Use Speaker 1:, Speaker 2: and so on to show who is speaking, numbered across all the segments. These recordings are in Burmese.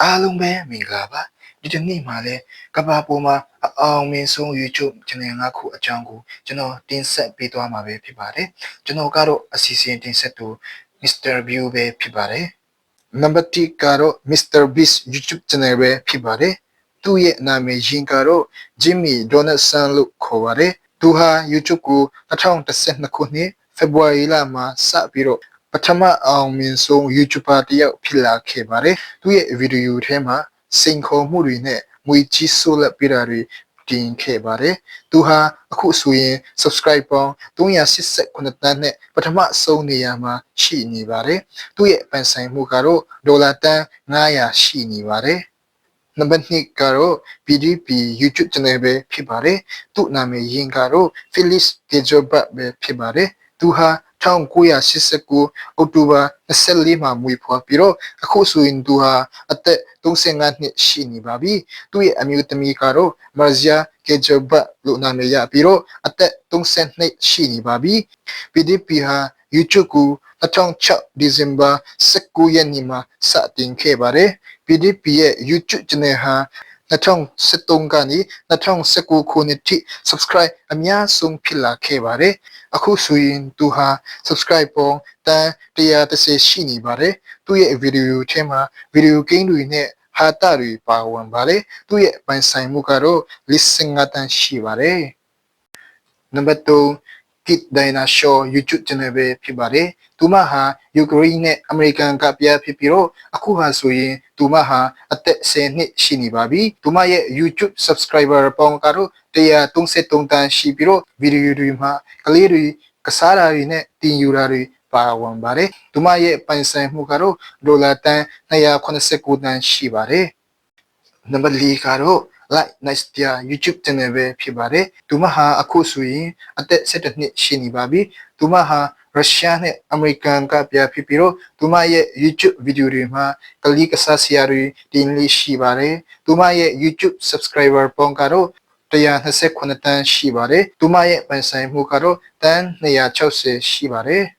Speaker 1: အားလုံးပဲမင်္ဂလာပါဒီတစ်နေ့မှာလဲကဘာပေါ်မှာအောင်မြင်ဆုံး YouTube channel ငါခုအကြောင်းကိုကျွန်တော်တင်ဆက်ပေးသွားမှာပဲဖြစ်ပါတယ်ကျွန်တော်ကတော့အစီအစဉ်တင်ဆက်သူ Mr. View ပဲဖြစ်ပါတယ်နံပါတ်1ကတော့ Mr. Beast YouTube channel ပဲဖြစ်ပါတယ်သူ့ရဲ့နာမည်ရင်းကတော့ Jimmy Donaldson လို့ခေါ်ပါတယ်သူဟာ YouTube ကို2012ခုနှစ် February လမှာစပြီးတော့ပထမအောင်မြင်ဆုံး YouTuber တယောက်ဖြစ်လာခဲ့ပါတယ်။သူ့ရဲ့ဗီဒီယိုထဲမှာစိန်ခေါ်မှုတွေနဲ့ငွေကြီးဆိုးလက်ပြတာတွေတင်ခဲ့ပါတယ်။သူဟာအခုဆိုရင် subscribe ပေါင်း389တန်းနဲ့ပထမဆုံးနေရာမှာရှိနေပါတယ်။သူ့ရဲ့ပန်ဆိုင်မှုကတော့ဒေါ်လာတန်း900ရှိနေပါတယ်။နံပါတ်2ကတော့ PDP YouTube channel ပဲဖြစ်ပါတယ်။သူ့နာမည်ရင်းကတော့ Felix Gejobat ပဲဖြစ်ပါတယ်။သူဟာ1989အောက်တိုဘာ24မှာမွေးဖွားပြီးတော့အခုဆိုရင်သူဟာအသက်35နှစ်ရှိနေပါပြီသူ့ရဲ့အမျိုးသမီးကတော့ Marzia Gejobat လို့နာမည်ရပြီးတော့အသက်32ရှိနေပါပြီ PDP ဟာ YouTube ကို2006ဒီဇင်ဘာ19ရက်နေ့မှာစတင်ခဲ့ပါတယ် PDP ရဲ့ YouTube channel ဟာ2013ကနေ2019ခုနှစ်ထိ subscribe အများဆုံးဖြစ်လာခဲ့ပါတယ်အခုဆိုရင်သူဟာ subscribe ပေါင်းတန်း130ရှိနေပါတယ်သူ့ရဲ့ဗီဒီယိုထဲမှာဗီဒီယိုဂိမ်းတွေနဲ့ဟာတာတွေပါဝင်ပါတယ်သူ့ရဲ့ပိုင်ဆိုင်မှုကတော့55တန်းရှိပါတယ်နံပါတ်3 Kid Dinosaur YouTube channel ပဲဖြစ်ပါတယ်သူမဟာယူကရိန်းနဲ့အမေရိကန်ကပြဖြစ်ပြီးတော့အခုဟာဆိုရင်သူမဟာအသက်10နှစ်ရှိနေပါပြီသူမရဲ့ YouTube subscriber ပေါင်းကတော့133တန်းရှိပြီးတော့ဗီဒီယိုတွေမှာကလေးတွေကစားတာတွေနဲ့တင်ယူတာတွေပါဝင်ပါတယ်သူမရဲ့ပိုင်ဆိုင်မှုကတော့ဒေါ်လာတန်း289တန်းရှိပါတယ်နံပါတ်4ကတော့Like Nastia YouTube channel ပဲဖြစ်ပါတယ်။သူမဟာအခုဆိုရင်အသက်17နှစ်ရှိနေပါပြီ။သူမဟာရုရှားနဲ့အမေရိကန်ကပြဖြစ်ပြီးတော့သူမရဲ့ YouTube ဗီဒီယိုတွေမှာကလေးကစားစရာတွေတင်လေးရှိပါတယ်။သူမရဲ့ YouTube subscriber ပေါင်းကတော့129တန်းရှိပါတယ်။သူမရဲ့ပိုင်ဆိုင်မှုကတော့တန်း260ရှိပါတယ်။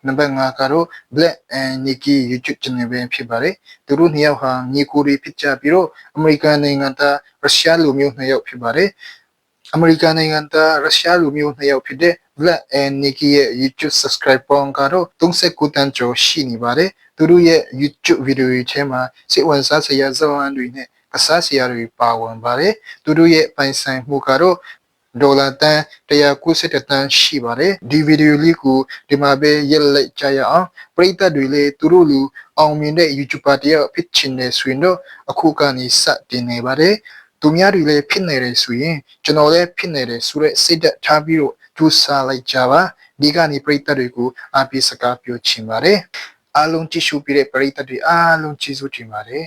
Speaker 1: နံပါတ်5ကတော့ Black and Nikki YouTube channel ပဲဖြစ်ပါတယ်။သူတို့နှစ်ယောက်ဟာညီကိုတွေဖြစ်ကြပြီးတော့အမေရိကန်နိုင်ငံသားရုရှားလူမျိုးနှစ်ယောက်ဖြစ်ပါတယ်။အမေရိကန်နိုင်ငံသားရုရှားလူမျိုးနှစ်ယောက်ဖြစ်တဲ့ Black and Nikki ရဲ့ YouTube subscribe ပေါင်းကတော့39တန်းကျော်ရှိနေပါတယ်။သူတို့ရဲ့ YouTube ဗီဒီယိုတွေထဲမှာစိတ်ဝင်စားစရာဇာတ်လမ်းတွေနဲ့ကစားစရာတွေပါဝင်ပါတယ်။သူတို့ရဲ့ပိုင်ဆိုင်မှုကတော့ဒေါ်လာတန်း190တန်းရှိပါတယ်ဒီဗီဒီယိုလေးကိုဒီမှာပဲရက်လိုက်ကြရအောင်ပရိသတ်တွေလည်းသူတို့လူအောင်မြင်တဲ့ YouTuber တယောက်ဖြစ်ချင်တယ်ဆိုရင်တော့အခုကနေစတင်နေပါတယ်သူများတွေလည်းဖြစ်နေတယ်ဆိုရင်ကျွန်တော်လည်းဖြစ်နေတယ်ဆိုတဲ့စိတ်ဓာတ်ထားပြီးတော့ကြိုးစားလိုက်ကြပါဒီကနေပရိသတ်တွေကိုအားပေးစကားပြောချင်ပါတယ်အားလုံးကြည့်ရှုပေးတဲ့ပရိသတ်တွေအားလုံးကျေးဇူးတင်ပါတယ်